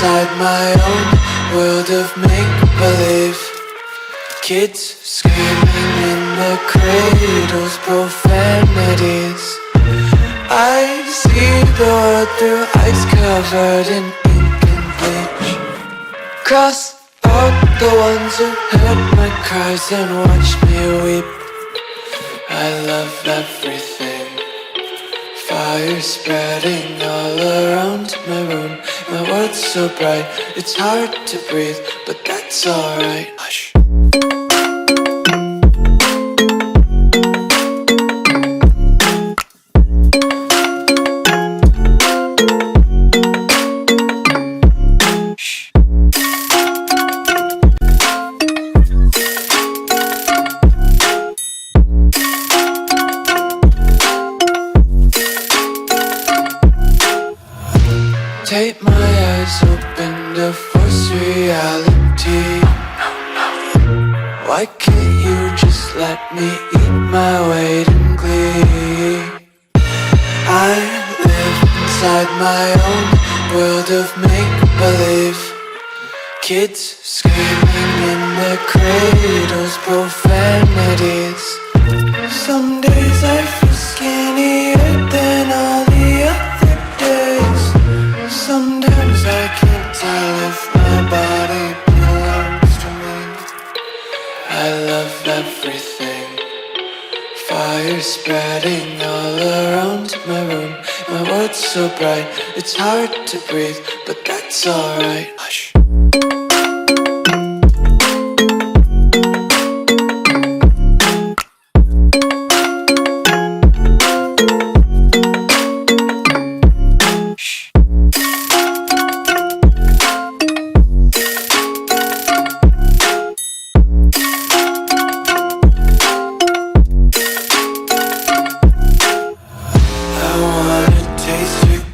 inside my own world of make-believe. Kids screaming in their cradles, profanities. I see the world through ice covered in ink and bleach. Cross out the ones who heard my cries and watched me weep. I love everything. Fire spreading all around my room. My world's so bright, it's hard to breathe, but that's alright. Hush. Take my eyes open to force reality. Why can't you just let me eat my weight in glee? I live inside my own world of make-believe. Kids screaming in their cradles, profanities. Some days I feel skinnier than all the other days. Sometimes I can't tell if my body belongs to me. I love everything. Fire spreading all around my room. My world's so bright, it's hard to breathe, but that's alright. Hush.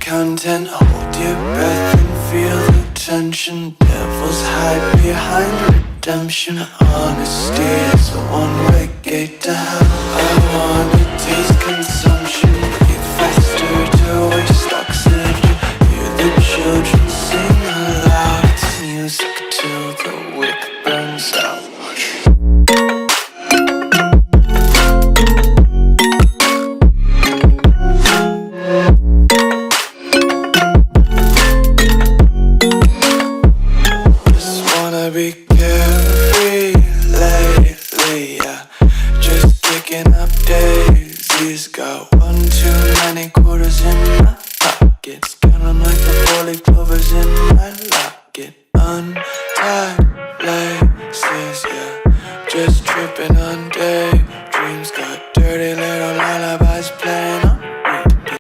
Content, hold your breath and feel the tension. Devils hide behind redemption. Honesty is a one-way gate to hell. I wanna taste consumption, breathe faster to waste oxygen. Hear the children sing aloud. It's music till the wick burns out. Be carefree lately, yeah. Just picking up daisies. Got one too many quarters in my pockets. Counting like the 4-leaf clovers in my locket. Untied laces, yeah. Just tripping on daydreams. Got